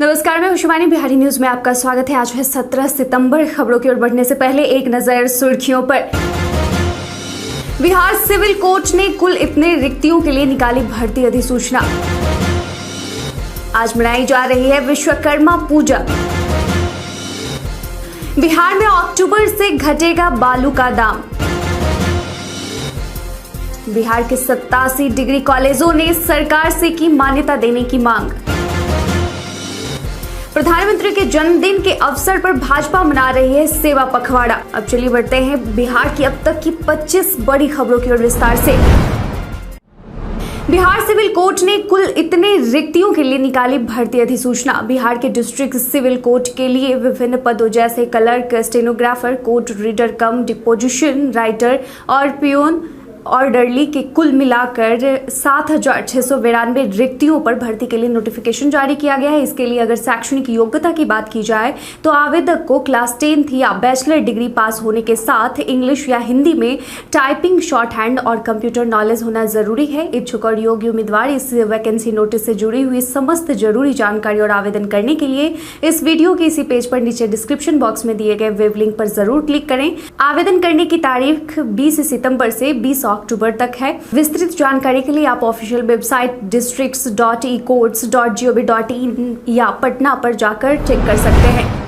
नमस्कार, मैं शिवानी। बिहारी न्यूज में आपका स्वागत है। आज है 17 सितंबर। खबरों की ओर बढ़ने से पहले एक नजर सुर्खियों पर। बिहार सिविल कोर्ट ने कुल इतने रिक्तियों के लिए निकाली भर्ती अधिसूचना। आज मनाई जा रही है विश्वकर्मा पूजा। बिहार में अक्टूबर से घटेगा बालू का दाम। बिहार के 87 डिग्री कॉलेजों ने सरकार से की मान्यता देने की मांग। प्रधानमंत्री के जन्मदिन के अवसर पर भाजपा मना रही है सेवा पखवाड़ा। अब चलिए बढ़ते हैं बिहार की अब तक की 25 बड़ी खबरों की ओर विस्तार से। बिहार सिविल कोर्ट ने कुल इतने रिक्तियों के लिए निकाली भर्ती अधिसूचना। बिहार के डिस्ट्रिक्ट सिविल कोर्ट के लिए विभिन्न पदों जैसे clerk, stenographer, court reader cum deposition writer और पियोन ऑर्डरली के कुल मिलाकर 7,692 रिक्तियों पर भर्ती के लिए नोटिफिकेशन जारी किया गया है। इसके लिए अगर शैक्षणिक योग्यता की बात की जाए तो आवेदक को क्लास 10th या बैचलर डिग्री पास होने के साथ इंग्लिश या हिंदी में टाइपिंग, शॉर्ट हैंड और कंप्यूटर नॉलेज होना जरूरी है। इच्छुक और योग्य उम्मीदवार इस वैकेंसी नोटिस से जुड़ी हुई समस्त जरूरी जानकारी और आवेदन करने के लिए इस वीडियो के इसी पेज पर नीचे डिस्क्रिप्शन बॉक्स में दिए गए वेब लिंक पर जरूर क्लिक करें। आवेदन करने की तारीख 20 सितंबर से 20 अक्टूबर तक है। विस्तृत जानकारी के लिए आप ऑफिशियल वेबसाइट districts.ecourts.gov.in या पटना पर जाकर चेक कर सकते हैं।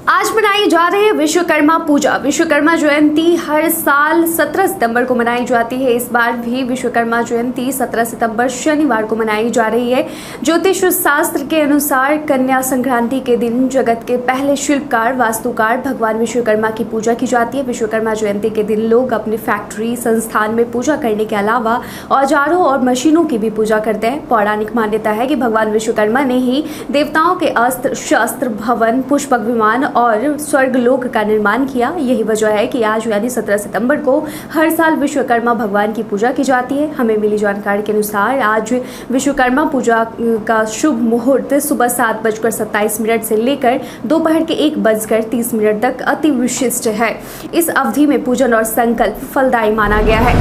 आज मनाई जा रही है विश्वकर्मा पूजा। विश्वकर्मा जयंती हर साल 17 सितंबर को मनाई जाती है। इस बार भी विश्वकर्मा जयंती 17 सितंबर शनिवार को मनाई जा रही है। ज्योतिष शास्त्र के अनुसार कन्या संक्रांति के दिन जगत के पहले शिल्पकार वास्तुकार भगवान विश्वकर्मा की पूजा की जाती है। विश्वकर्मा जयंती के दिन लोग अपनी फैक्ट्री, संस्थान में पूजा करने के अलावा औजारों और मशीनों की भी पूजा करते हैं। पौराणिक मान्यता है कि भगवान विश्वकर्मा ने ही देवताओं के अस्त्र, शस्त्र, भवन, पुष्पक विमान और स्वर्गलोक का निर्माण किया। यही वजह है कि आज यानी 17 सितंबर को हर साल विश्वकर्मा भगवान की पूजा की जाती है। हमें मिली जानकारी के अनुसार आज विश्वकर्मा पूजा का शुभ मुहूर्त सुबह 7:27 से लेकर दोपहर के 1:30 तक अति विशिष्ट है। इस अवधि में पूजन और संकल्प फलदायी माना गया है।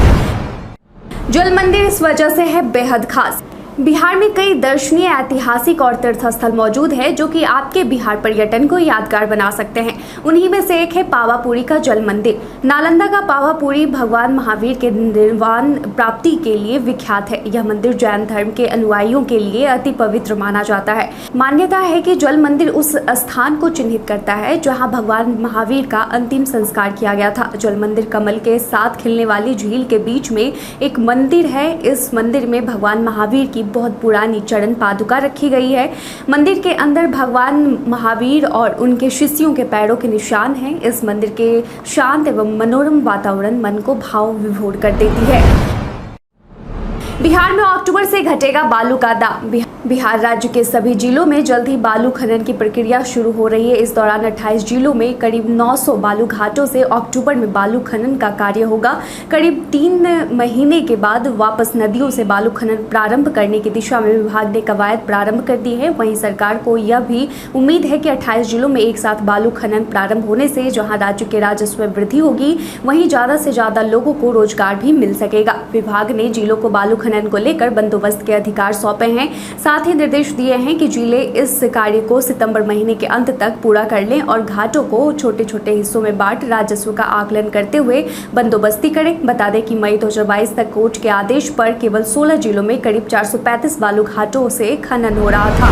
जल मंदिर इस वजह से है बेहद खास। बिहार में कई दर्शनीय, ऐतिहासिक और तीर्थ स्थल मौजूद है जो कि आपके बिहार पर्यटन को यादगार बना सकते हैं। उन्हीं में से एक है पावापुरी का जल मंदिर। नालंदा का पावापुरी भगवान महावीर के निर्वाण प्राप्ति के लिए विख्यात है। यह मंदिर जैन धर्म के अनुयायियों के लिए अति पवित्र माना जाता है। मान्यता है कि जल मंदिर उस स्थान को चिन्हित करता है जहाँ भगवान महावीर का अंतिम संस्कार किया गया था। जल मंदिर कमल के साथ खिलने वाली झील के बीच में एक मंदिर है। इस मंदिर में भगवान महावीर की बहुत पुरानी चरण पादुका रखी गई है। मंदिर के अंदर भगवान महावीर और उनके शिष्यों के पैरों के निशान हैं। इस मंदिर के शांत एवं मनोरम वातावरण मन को भाव विभोर कर देती है। बिहार में अक्टूबर से घटेगा बालू का दाम। बिहार राज्य के सभी जिलों में जल्द ही बालू खनन की प्रक्रिया शुरू हो रही है। इस दौरान 28 जिलों में करीब 900 बालू घाटों से अक्टूबर में बालू खनन का कार्य होगा। करीब 3 महीने के बाद वापस नदियों से बालू खनन प्रारंभ करने की दिशा में विभाग ने कवायद प्रारंभ कर दी है। वहीं सरकार को यह भी उम्मीद है कि 28 जिलों में एक साथ बालू खनन प्रारंभ होने से जहां राज्य के राजस्व में वृद्धि होगी, वहीं ज्यादा से ज्यादा लोगों को रोजगार भी मिल सकेगा। विभाग ने जिलों को बालू खनन को लेकर बंदोबस्त के अधिकार सौंपे हैं। साथ ही निर्देश दिए हैं कि जिले इस कार्य को सितंबर महीने के अंत तक पूरा कर लें और घाटों को छोटे छोटे हिस्सों में बांट राजस्व का आकलन करते हुए बंदोबस्ती करें। बता दें कि मई 2022 तक कोर्ट के आदेश पर केवल 16 जिलों में करीब 435 बालू घाटों से खनन हो रहा था।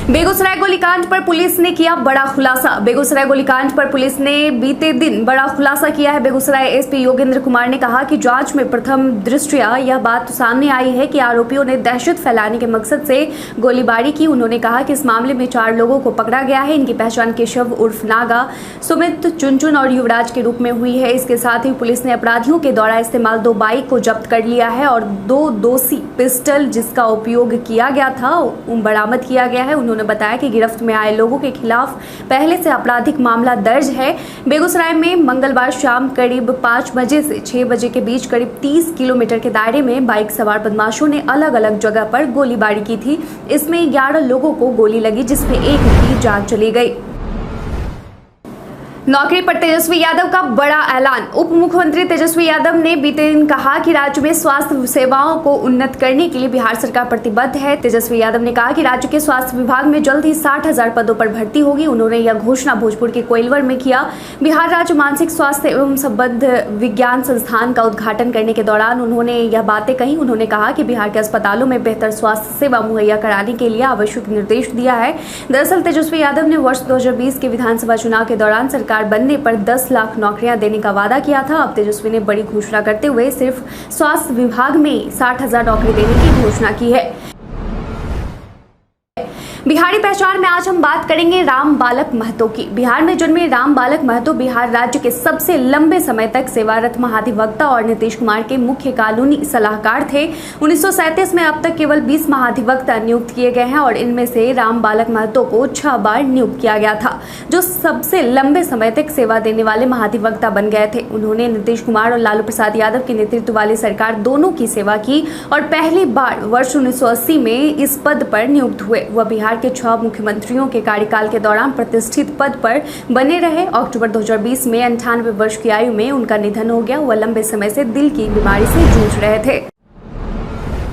बेगूसराय गोलीकांड पर पुलिस ने किया बड़ा खुलासा। बेगूसराय गोलीकांड पर पुलिस ने बीते दिन बड़ा खुलासा किया है। बेगूसराय एसपी योगेंद्र कुमार ने कहा कि जांच में प्रथम दृष्टया यह बात सामने आई है कि आरोपियों ने दहशत फैलाने के मकसद से गोलीबारी की। उन्होंने कहा कि इस मामले में 4 लोगों को पकड़ा गया है। इनकी पहचान केशव उर्फ नागा, सुमित, चुनचुन और युवराज के रूप में हुई है। इसके साथ ही पुलिस ने अपराधियों के द्वारा इस्तेमाल 2 बाइक को जब्त कर लिया है और 2 दोषी पिस्टल जिसका उपयोग किया गया था बरामद किया गया है। उन्होंने बताया कि गिरफ्त में आए लोगों के खिलाफ पहले से आपराधिक मामला दर्ज है। बेगूसराय में मंगलवार शाम करीब 5 बजे से 6 बजे के बीच करीब 30 किलोमीटर के दायरे में बाइक सवार बदमाशों ने अलग अलग जगह पर गोलीबारी की थी। इसमें 11 लोगों को गोली लगी जिसमें एक की जान चली गई। नौकरी पर तेजस्वी यादव का बड़ा ऐलान। उप मुख्यमंत्री तेजस्वी यादव ने बीते दिन कहा कि राज्य में स्वास्थ्य सेवाओं को उन्नत करने के लिए बिहार सरकार प्रतिबद्ध है। तेजस्वी यादव ने कहा कि राज्य के स्वास्थ्य विभाग में जल्द ही 60,000 पदों पर भर्ती होगी। उन्होंने यह घोषणा भोजपुर के कोइलवर में किया। बिहार राज्य मानसिक स्वास्थ्य एवं संबद्ध विज्ञान संस्थान का उद्घाटन करने के दौरान उन्होंने यह बातें कही। उन्होंने कहा कि बिहार के अस्पतालों में बेहतर स्वास्थ्य सेवा मुहैया कराने के लिए आवश्यक निर्देश दिया है। दरअसल तेजस्वी यादव ने वर्ष 2020 के विधानसभा चुनाव के दौरान सरकार बनने पर 10 लाख नौकरियां देने का वादा किया था। अब तेजस्वी ने बड़ी घोषणा करते हुए सिर्फ स्वास्थ्य विभाग में 60,000 नौकरी देने की घोषणा की है। बिहारी पहचान में आज हम बात करेंगे राम बालक महतो की। बिहार में जन्मे राम बालक महतो बिहार राज्य के सबसे लंबे समय तक सेवारत महाधिवक्ता और नीतीश कुमार के मुख्य कानूनी सलाहकार थे। 1937 में अब तक केवल 20 महाधिवक्ता नियुक्त किए गए हैं और इनमें से राम बालक महतो को 6 बार नियुक्त किया गया था, जो सबसे लंबे समय तक सेवा देने वाले महाधिवक्ता बन गए थे। उन्होंने नीतीश कुमार और लालू प्रसाद यादव के नेतृत्व वाली सरकार दोनों की सेवा की और पहली बार वर्ष 1980 में इस पद पर नियुक्त हुए। वह बिहार के 6 मुख्यमंत्रियों के कार्यकाल के दौरान प्रतिष्ठित पद पर बने रहे। अक्टूबर 2020 में 98 वर्ष की आयु में उनका निधन हो गया। वह लंबे समय से दिल की बीमारी से जूझ रहे थे।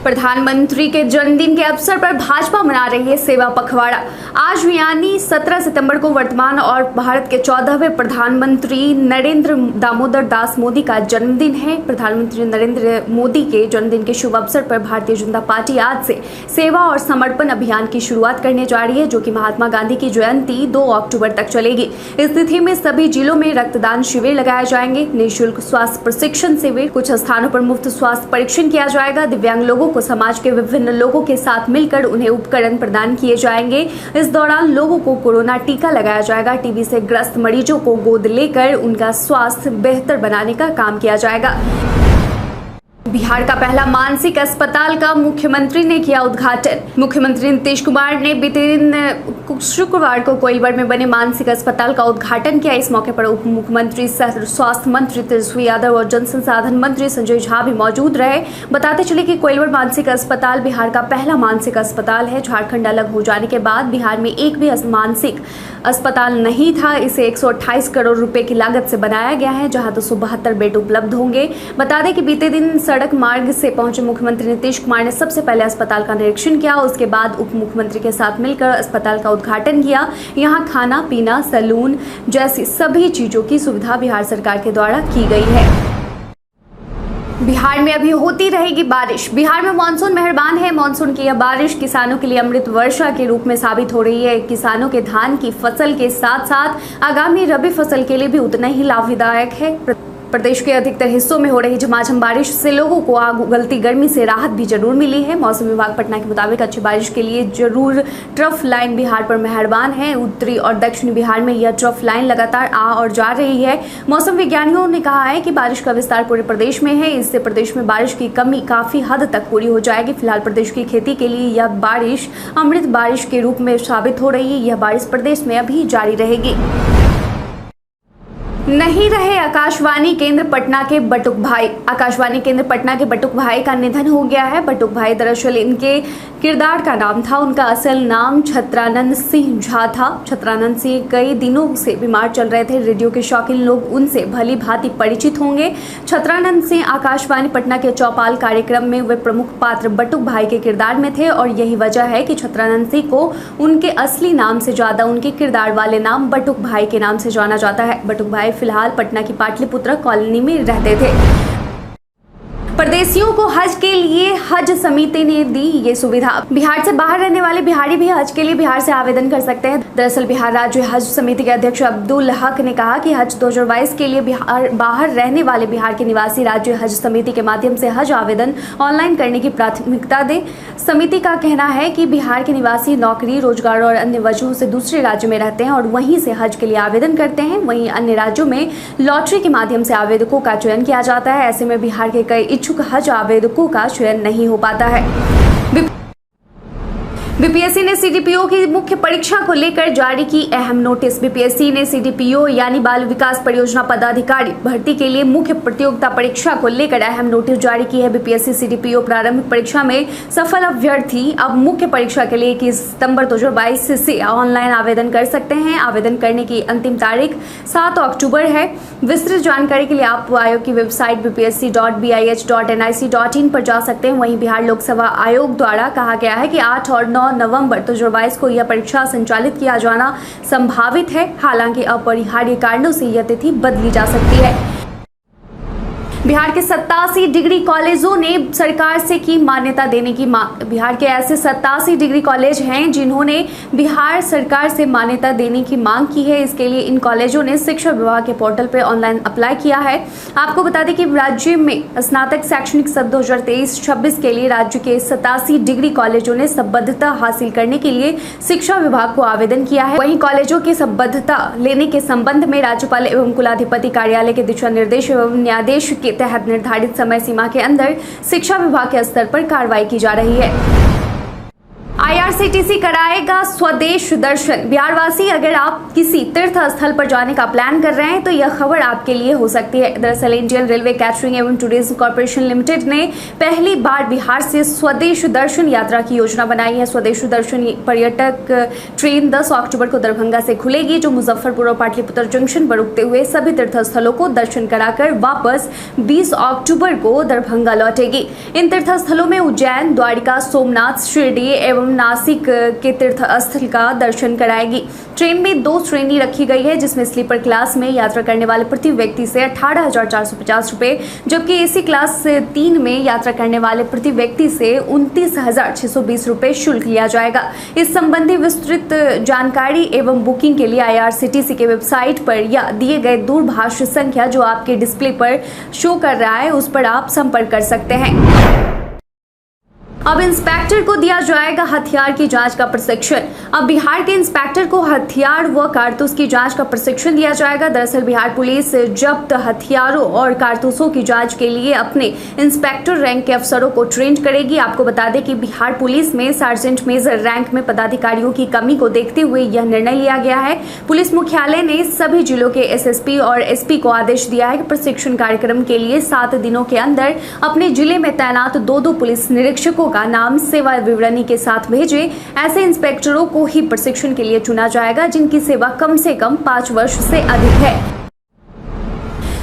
प्रधानमंत्री के जन्मदिन के अवसर पर भाजपा मना रही है सेवा पखवाड़ा। आज यानी 17 सितंबर को वर्तमान और भारत के 14वें प्रधानमंत्री नरेंद्र दामोदर दास मोदी का जन्मदिन है। प्रधानमंत्री नरेंद्र मोदी के जन्मदिन के शुभ अवसर पर भारतीय जनता पार्टी आज से सेवा और समर्पण अभियान की शुरुआत करने जा रही है, जो कि महात्मा गांधी की जयंती 2 अक्टूबर तक चलेगी। इस तिथि में सभी जिलों में रक्तदान शिविर लगाए जाएंगे, निःशुल्क स्वास्थ्य प्रशिक्षण शिविर, कुछ स्थानों पर मुफ्त स्वास्थ्य परीक्षण किया जाएगा। दिव्यांग लोगों को समाज के विभिन्न लोगों के साथ मिलकर उन्हें उपकरण प्रदान किए जाएंगे। इस दौरान लोगों को कोरोना टीका लगाया जाएगा। टीबी से ग्रस्त मरीजों को गोद लेकर उनका स्वास्थ्य बेहतर बनाने का काम किया जाएगा। बिहार का पहला मानसिक अस्पताल का मुख्यमंत्री ने किया उद्घाटन। मुख्यमंत्री नीतीश कुमार ने बीते दिन शुक्रवार को कोइलवर में बने मानसिक अस्पताल का उद्घाटन किया। इस मौके पर उप मुख्यमंत्री सह स्वास्थ्य मंत्री तेजस्वी यादव और जन संसाधन मंत्री संजय झा भी मौजूद रहे। बताते चले कि कोइलवर मानसिक अस्पताल बिहार का पहला मानसिक अस्पताल है। झारखंड अलग हो जाने के बाद बिहार में एक भी मानसिक अस्पताल नहीं था। इसे 128 करोड़ रुपए की लागत से बनाया गया है, जहां 272 बेड उपलब्ध होंगे। बता दें कि बीते दिन सड़क मार्ग से पहुंचे मुख्यमंत्री नीतीश कुमार ने सबसे पहले अस्पताल का निरीक्षण किया। उसके बाद उप मुख्यमंत्री के साथ मिलकर अस्पताल का उद्घाटन किया। यहां खाना पीना, सैलून जैसी सभी चीजों की सुविधा बिहार सरकार के द्वारा की गई है। बिहार में अभी होती रहेगी बारिश। बिहार में मानसून मेहरबान है। मानसून की यह बारिश किसानों के लिए अमृत वर्षा के रूप में साबित हो रही है। किसानों के धान की फसल के साथ साथ आगामी रबी फसल के लिए भी उतना ही लाभदायक है। प्रदेश के अधिकतर हिस्सों में हो रही झमाझम बारिश से लोगों को आग उगलती गर्मी से राहत भी जरूर मिली है। मौसम विभाग पटना के मुताबिक अच्छी बारिश के लिए जरूर ट्रफ लाइन बिहार पर मेहरबान है। उत्तरी और दक्षिणी बिहार में यह ट्रफ लाइन लगातार आ और जा रही है। मौसम विज्ञानियों ने कहा है कि बारिश का विस्तार पूरे प्रदेश में है। इससे प्रदेश में बारिश की कमी काफी हद तक पूरी हो जाएगी। फिलहाल प्रदेश की खेती के लिए यह बारिश अमृत बारिश के रूप में साबित हो रही है। यह बारिश प्रदेश में अभी जारी रहेगी। नहीं रहे आकाशवाणी केंद्र पटना के बटुक भाई। आकाशवाणी केंद्र पटना के बटुक भाई का निधन हो गया है। बटुक भाई दरअसल इनके किरदार का नाम था। उनका असल नाम छत्रानंद सिंह झा था। छत्रानंद सिंह कई दिनों से बीमार चल रहे थे। रेडियो के शौकीन लोग उनसे भली भांति परिचित होंगे। छत्रानंद सिंह आकाशवाणी पटना के चौपाल कार्यक्रम में वे प्रमुख पात्र बटुक भाई के किरदार में थे और यही वजह है कि छत्रानंद सिंह को उनके असली नाम से ज्यादा उनके किरदार वाले नाम बटुक भाई के नाम से जाना जाता है। बटुक भाई फिलहाल पटना की पाटलिपुत्र कॉलोनी में रहते थे। परदेशियों को हज के लिए हज समिति ने दी ये सुविधा। बिहार से बाहर रहने वाले बिहारी भी हज के लिए बिहार से आवेदन कर सकते हैं। दरअसल बिहार राज्य हज समिति के अध्यक्ष अब्दुल हक ने कहा कि हज 2022 के लिए बाहर रहने वाले बिहार के निवासी राज्य हज समिति के माध्यम से हज आवेदन ऑनलाइन करने की प्राथमिकता दे। समिति का कहना है कि बिहार के निवासी नौकरी, रोजगार और अन्य वजहों से दूसरे राज्य में रहते हैं और वहीं से हज के लिए आवेदन करते हैं। वहीं अन्य राज्यों में लॉटरी के माध्यम से आवेदकों का चयन किया जाता है। ऐसे में बिहार के कई इच्छुक हज आवेदकों का चयन नहीं हो पाता है। बीपीएससी ने सीडीपीओ की मुख्य परीक्षा को लेकर जारी की अहम नोटिस। बीपीएससी ने सीडीपीओ यानी बाल विकास परियोजना पदाधिकारी भर्ती के लिए मुख्य प्रतियोगिता परीक्षा को लेकर अहम नोटिस जारी की है। बीपीएससी सीडीपीओ प्रारंभिक परीक्षा में सफल अभ्यर्थी अब मुख्य परीक्षा के लिए 21 सितंबर 2022 से ऑनलाइन आवेदन कर सकते हैं। आवेदन करने की अंतिम तारीख 7 अक्टूबर है। विस्तृत जानकारी के लिए आप आयोग की वेबसाइट bpsc.bih.nic.in पर जा सकते हैं। वहीं बिहार लोकसेवा आयोग द्वारा कहा गया है कि 8 और 9 नवंबर 2022 को यह परीक्षा संचालित किया जाना संभावित है। हालांकि अपरिहार्य कारणों से यह तिथि बदली जा सकती है। बिहार के 87 डिग्री कॉलेजों ने सरकार से की मान्यता देने की मांग। बिहार के ऐसे 87 डिग्री कॉलेज हैं जिन्होंने बिहार सरकार से मान्यता देने की मांग की है। इसके लिए इन कॉलेजों ने शिक्षा विभाग के पोर्टल पर ऑनलाइन अप्लाई किया है। आपको बता दें कि राज्य में स्नातक शैक्षणिक सत्र 2023-26 के लिए राज्य के 87 डिग्री कॉलेजों ने संबद्धता हासिल करने के लिए शिक्षा विभाग को आवेदन किया है। वहीं कॉलेजों की संबद्धता लेने के संबंध में राज्यपाल एवं कुलाधिपति कार्यालय के दिशा निर्देश एवं न्यायाधीश के तहत निर्धारित समय सीमा के अंदर शिक्षा विभाग के स्तर पर कार्रवाई की जा रही है। IRCTC कराएगा स्वदेश दर्शन। बिहारवासी, अगर आप किसी तीर्थ स्थल पर जाने का प्लान कर रहे हैं तो यह खबर आपके लिए हो सकती है। दरअसल इंडियन रेलवे कैटरिंग एवं टूरिज्म कॉर्पोरेशन लिमिटेड ने पहली बार बिहार से स्वदेश दर्शन यात्रा की योजना बनाई है। स्वदेश दर्शन पर्यटक ट्रेन 10 अक्टूबर को दरभंगा से खुलेगी, जो मुजफ्फरपुर और पाटलिपुत्र जंक्शन पर रुकते हुए सभी तीर्थ स्थलों को दर्शन कराकर वापस 20 अक्टूबर को दरभंगा लौटेगी। इन तीर्थ स्थलों में उज्जैन, द्वारिका, सोमनाथ, शिरडी एवं नासिक के तीर्थ स्थल का दर्शन कराएगी। ट्रेन में 2 श्रेणी रखी गई है, जिसमें स्लीपर क्लास में यात्रा करने वाले प्रति व्यक्ति से 18,450 रुपए, जबकि एसी क्लास 3 में यात्रा करने वाले प्रति व्यक्ति से 29,620 रुपए शुल्क लिया जाएगा। इस संबंधी विस्तृत जानकारी एवं बुकिंग के लिए IRCTC के वेबसाइट पर या दिए गए दूरभाष संख्या जो आपके डिस्प्ले पर शो कर रहा है उस पर आप संपर्क कर सकते हैं। अब इंस्पेक्टर को दिया जाएगा हथियार की जांच का प्रशिक्षण। अब बिहार के इंस्पेक्टर को हथियार व कारतूस की जांच का प्रशिक्षण दिया जाएगा। दरअसल बिहार पुलिस जब्त हथियारों और कारतूसों की जांच के लिए अपने इंस्पेक्टर रैंक के अफसरों को ट्रेन करेगी। आपको बता दें कि बिहार पुलिस में सार्जेंट मेजर रैंक में पदाधिकारियों की कमी को देखते हुए यह निर्णय लिया गया है। पुलिस मुख्यालय ने सभी जिलों के SSP और SP को आदेश दिया है कि प्रशिक्षण कार्यक्रम के लिए 7 दिनों के अंदर अपने जिले में तैनात 2-2 पुलिस निरीक्षकों का नाम सेवा विवरणी के साथ भेजें। ऐसे इंस्पेक्टरों को ही प्रशिक्षण के लिए चुना जाएगा जिनकी सेवा कम से कम 5 वर्ष से अधिक है।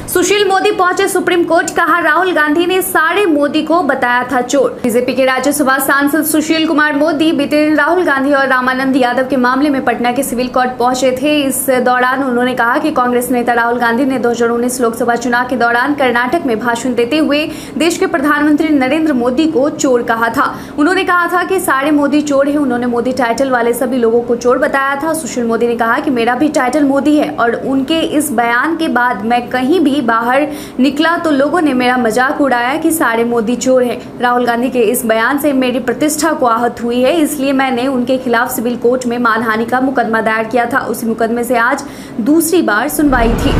सुशील मोदी पहुंचे सुप्रीम कोर्ट, कहा राहुल गांधी ने सारे मोदी को बताया था चोर। बीजेपी के राज्यसभा सांसद सुशील कुमार मोदी बीते दिन राहुल गांधी और रामानंद यादव के मामले में पटना के सिविल कोर्ट पहुंचे थे। इस दौरान उन्होंने कहा कि कांग्रेस नेता राहुल गांधी ने 2019 लोकसभा चुनाव के दौरान कर्नाटक में भाषण देते हुए देश के प्रधानमंत्री नरेंद्र मोदी को चोर कहा था। उन्होंने कहा था कि सारे मोदी चोर है। उन्होंने मोदी टाइटल वाले सभी लोगों को चोर बताया था। सुशील मोदी ने कहा कि मेरा भी टाइटल मोदी है और उनके इस बयान के बाद मैं कहीं भी बाहर निकला तो लोगों ने मेरा मजाक उड़ाया कि सारे मोदी चोर हैं। राहुल गांधी के इस बयान से मेरी प्रतिष्ठा को आहत हुई है, इसलिए मैंने उनके खिलाफ सिविल कोर्ट में मानहानि का मुकदमा दायर किया था। उसी मुकदमे से आज दूसरी बार सुनवाई थी।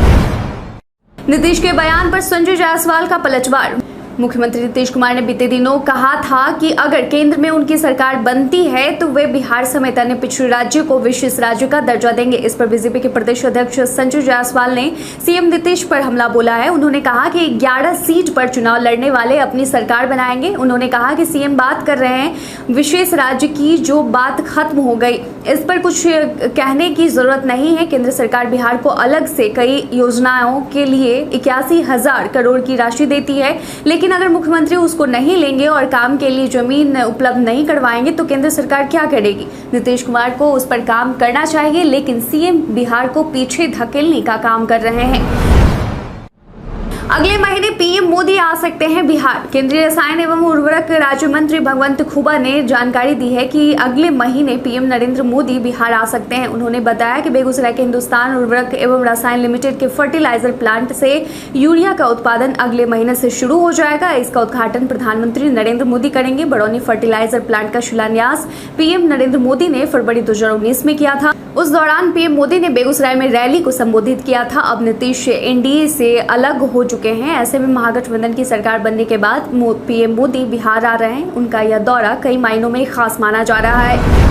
नीतीश के बयान पर संजय जायसवाल का पलटवार। मुख्यमंत्री नीतीश कुमार ने बीते दिनों कहा था कि अगर केंद्र में उनकी सरकार बनती है तो वे बिहार समेत अन्य पिछड़े राज्यों को विशेष राज्य का दर्जा देंगे। इस पर बीजेपी के प्रदेश अध्यक्ष संजय जायसवाल ने सीएम नीतीश पर हमला बोला है। उन्होंने कहा कि 11 सीट पर चुनाव लड़ने वाले अपनी सरकार बनाएंगे। उन्होंने कहा कि सीएम बात कर रहे हैं विशेष राज्य की, जो बात खत्म हो गई, इस पर कुछ कहने की जरूरत नहीं है। केंद्र सरकार बिहार को अलग से कई योजनाओं के लिए 81,000 करोड़ की राशि देती है, लेकिन अगर मुख्यमंत्री उसको नहीं लेंगे और काम के लिए जमीन उपलब्ध नहीं करवाएंगे तो केंद्र सरकार क्या करेगी। नीतीश कुमार को उस पर काम करना चाहिए, लेकिन सीएम बिहार को पीछे धकेलने का काम कर रहे हैं। अगले महीने पीएम मोदी आ सकते हैं बिहार। केंद्रीय रसायन एवं उर्वरक राज्य मंत्री भगवंत खुबा ने जानकारी दी है कि अगले महीने पीएम नरेंद्र मोदी बिहार आ सकते हैं। उन्होंने बताया कि बेगूसराय के हिंदुस्तान उर्वरक एवं रसायन लिमिटेड के फर्टिलाइजर प्लांट से यूरिया का उत्पादन अगले महीने से शुरू हो जाएगा। इसका उद्घाटन प्रधानमंत्री नरेंद्र मोदी करेंगे। बड़ौनी फर्टिलाइजर प्लांट का शिलान्यास पीएम नरेंद्र मोदी ने फरवरी 2019 में किया था। उस दौरान पीएम मोदी ने बेगूसराय में रैली को संबोधित किया था। अब नीतीश एनडीए से अलग हो चुके हैं। ऐसे में महागठबंधन की सरकार बनने के बाद पीएम मोदी बिहार आ रहे हैं। उनका यह दौरा कई मायनों में खास माना जा रहा है।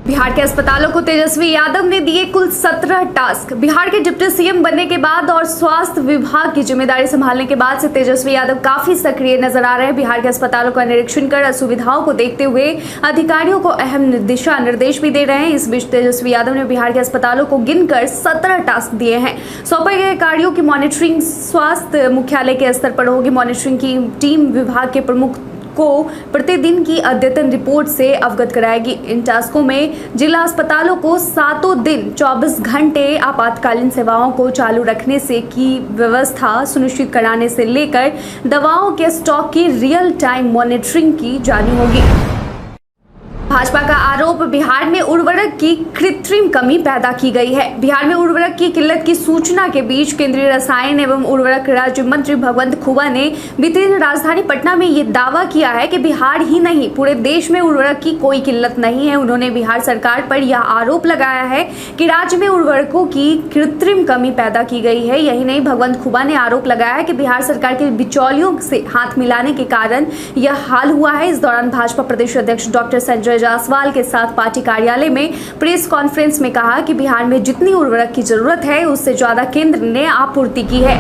बिहार के अस्पतालों को तेजस्वी यादव ने दिए कुल 17 टास्क। बिहार के डिप्टी सीएम बनने के बाद और स्वास्थ्य विभाग की जिम्मेदारी संभालने के बाद से तेजस्वी यादव काफी सक्रिय नजर आ रहे हैं। बिहार के अस्पतालों का निरीक्षण कर असुविधाओं को देखते हुए अधिकारियों को अहम दिशा निर्देश भी दे रहे हैं। इस बीच तेजस्वी यादव ने बिहार के अस्पतालों को गिनकर 17 टास्क दिए हैं। सौंपे गए कार्यों की मॉनिटरिंग स्वास्थ्य मुख्यालय के स्तर पर होगी। मॉनिटरिंग की टीम विभाग के प्रमुख को प्रतिदिन की अद्यतन रिपोर्ट से अवगत कराएगी। इन टास्कों में जिला अस्पतालों को 7 दिन 24 घंटे आपातकालीन सेवाओं को चालू रखने से की व्यवस्था सुनिश्चित कराने से लेकर दवाओं के स्टॉक की रियल टाइम मॉनिटरिंग की जानी होगी। भाजपा का आरोप, बिहार में उर्वरक की कृत्रिम कमी पैदा की गई है। बिहार में उर्वरक की किल्लत की सूचना के बीच केंद्रीय रसायन एवं उर्वरक राज्य मंत्री भगवंत खुबा ने बीते दिन राजधानी पटना में ये दावा किया है कि बिहार ही नहीं पूरे देश में उर्वरक की कोई किल्लत नहीं है। उन्होंने बिहार सरकार पर यह आरोप लगाया है कि राज्य में उर्वरकों की कृत्रिम कमी पैदा की गई है। यही नहीं, भगवंत खुबा ने आरोप लगाया है कि बिहार सरकार के बिचौलियों से हाथ मिलाने के कारण यह हाल हुआ है। इस दौरान भाजपा प्रदेश अध्यक्ष डॉक्टर संजय जायसवाल के साथ पार्टी कार्यालय में प्रेस कॉन्फ्रेंस में कहा कि बिहार में जितनी उर्वरक की जरूरत है उससे ज्यादा केंद्र ने आपूर्ति की है।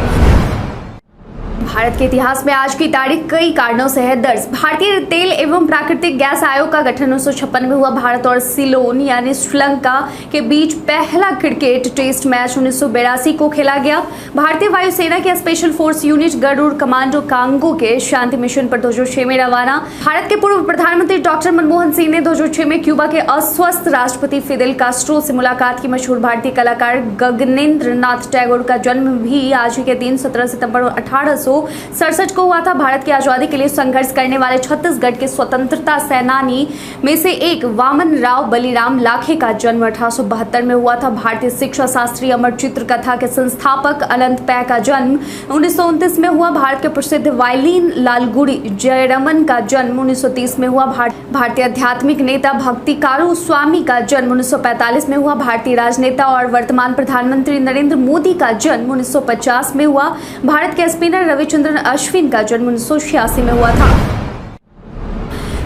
भारत के इतिहास में आज की तारीख कई कारणों से है दर्ज। भारतीय तेल एवं प्राकृतिक गैस आयोग का गठन 1956 में हुआ। भारत और सिलोन यानी श्रीलंका के बीच पहला क्रिकेट टेस्ट मैच 1982 को खेला गया। भारतीय वायुसेना के special force unit Garud commando Congo के शांति मिशन पर 2006 में रवाना। भारत के पूर्व प्रधानमंत्री डॉक्टर मनमोहन सिंह ने 2006 में क्यूबा के अस्वस्थ राष्ट्रपति फिदेल कास्ट्रो से मुलाकात की। मशहूर भारतीय कलाकार गगनेंद्र नाथ टैगोर का जन्म भी आज ही के दिन 17 सितंबर 1867 को हुआ था। भारत की आजादी के लिए संघर्ष करने वाले छत्तीसगढ़ के स्वतंत्रता सेनानी में से एक वामन राव बलिराम लाखे का जन्म 1872 में हुआ था। भारतीय शिक्षा शास्त्री अमर चित्र कथा के संस्थापक अनंत पै का जन्म 1929 में हुआ। भारत के प्रसिद्ध वायलिन लालगुड़ी जयरमन का जन्म 1930 में हुआ। भारतीय आध्यात्मिक नेता भक्तिकारू स्वामी का जन्म 1945 में हुआ। भारतीय राजनेता और वर्तमान प्रधानमंत्री नरेंद्र मोदी का जन्म 1950 में हुआ। भारत के स्पिनर रविचंद्रन अश्विन का जन्म 1986 में हुआ था।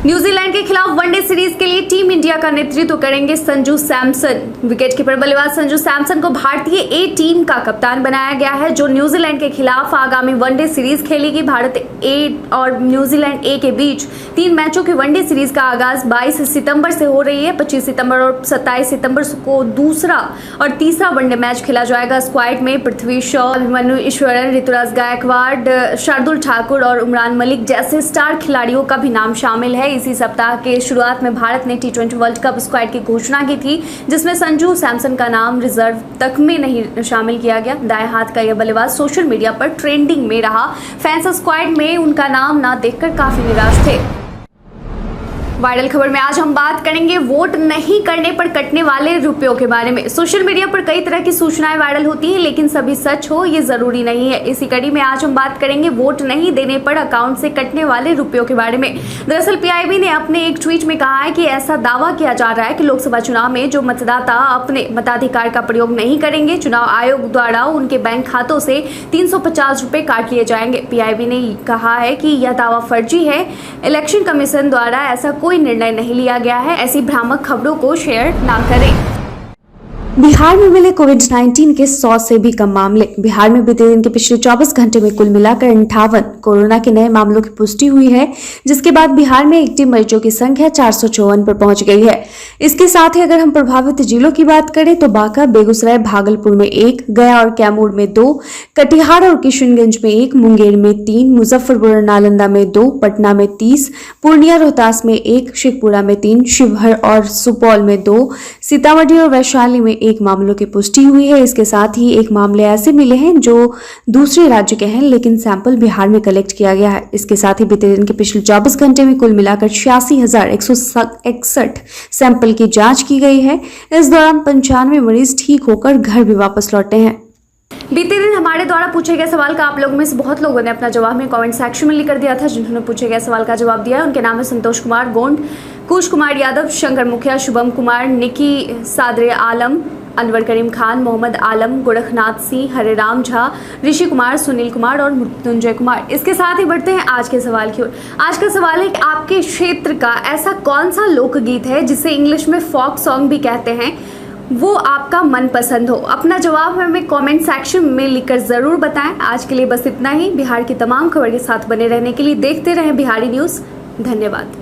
न्यूजीलैंड के खिलाफ वनडे सीरीज के लिए टीम इंडिया का नेतृत्व करेंगे संजू सैमसन। विकेटकीपर बल्लेबाज संजू सैमसन को भारतीय ए टीम का कप्तान बनाया गया है, जो न्यूजीलैंड के खिलाफ आगामी वनडे सीरीज खेलेगी। भारत ए और न्यूजीलैंड ए के बीच 3 मैचों की वनडे सीरीज का आगाज 22 सितंबर से हो रही है। 25 सितंबर और 27 सितंबर को दूसरा और तीसरा वनडे मैच खेला जाएगा। स्क्वाड में पृथ्वी शॉ, अभिमन्यु ईश्वरन, ऋतुराज गायकवाड़, शार्दुल ठाकुर और उमरान मलिक जैसे स्टार खिलाड़ियों का भी नाम शामिल है। इसी सप्ताह के शुरुआत में भारत ने टी20 वर्ल्ड कप स्क्वाड की घोषणा की थी, जिसमें संजू सैमसन का नाम रिजर्व तक में नहीं शामिल किया गया। दाएं हाथ का यह बल्लेबाज सोशल मीडिया पर ट्रेंडिंग में रहा। फैंस स्क्वाड में उनका नाम न देखकर काफी निराश थे। वायरल खबर में आज हम बात करेंगे वोट नहीं करने पर कटने वाले रुपयों के बारे में। सोशल मीडिया पर कई तरह की सूचनाएं वायरल होती हैं, लेकिन सभी सच हो ये जरूरी नहीं है। इसी कड़ी में आज हम बात करेंगे वोट नहीं देने पर अकाउंट से कटने वाले रुपयों के बारे में। दरअसल पीआईबी ने अपने एक ट्वीट में कहा है कि ऐसा दावा किया जा रहा है कि लोकसभा चुनाव में जो मतदाता अपने मताधिकार का प्रयोग नहीं करेंगे, चुनाव आयोग द्वारा उनके बैंक खातों से 350 रुपए काट लिए जाएंगे। पीआईबी ने कहा है कि यह दावा फर्जी है। इलेक्शन कमीशन द्वारा ऐसा कोई निर्णय नहीं लिया गया है। ऐसी भ्रामक खबरों को शेयर ना करें। बिहार में मिले कोविड-19 के 100 से भी कम मामले। बिहार में बीते दिन के पिछले 24 घंटे में कुल मिलाकर 58 कोरोना के नए मामलों की पुष्टि हुई है, जिसके बाद बिहार में एक्टिव मरीजों की संख्या 454 पर पहुंच गई है। इसके साथ ही अगर हम प्रभावित जिलों की बात करें तो बांका, बेगूसराय, भागलपुर में 1, गया और कैमूर में 2, कटिहार और किशनगंज में 1, मुंगेर में 3, मुजफ्फरपुर और नालंदा में 2, पटना में 30, पूर्णिया रोहतास में 1, शेखपुरा में 3, शिवहर और सुपौल में 2, सीतामढ़ी और वैशाली में 1 मामलों की पुष्टि हुई है। इसके साथ ही 1 मामले ऐसे मिले हैं जो दूसरे राज्य के हैं, लेकिन सैंपल बिहार में कलेक्ट किया गया है। इसके साथ ही बीते दिन के पिछले 24 घंटे में कुल मिलाकर 86,161 सैंपल की जांच की गई है। इस दौरान 95 मरीज ठीक होकर घर भी वापस लौटे हैं। बीते दिन हमारे द्वारा पूछे गए सवाल का आप लोगों में से बहुत लोगों ने अपना जवाब में कमेंट सेक्शन में लिखकर दिया था। जिन्होंने पूछे गए सवाल का जवाब दिया है उनके नाम है संतोष कुमार गोंड, कुश कुमार यादव, शंकर मुखिया, शुभम कुमार, निकी सादरे आलम, अनवर करीम खान, मोहम्मद आलम, गोरखनाथ सिंह, हरेराम झा, ऋषि कुमार, सुनील कुमार और मृत्युंजय कुमार। इसके साथ ही बढ़ते हैं आज के सवाल की ओर। आज का सवाल है कि आपके क्षेत्र का ऐसा कौन सा लोकगीत है जिसे इंग्लिश में फोक सॉन्ग भी कहते हैं, वो आपका मनपसंद हो। अपना जवाब हमें कमेंट सेक्शन में लिखकर जरूर बताएं। आज के लिए बस इतना ही। बिहार की तमाम खबर के साथ बने रहने के लिए देखते रहें बिहारी न्यूज़। धन्यवाद।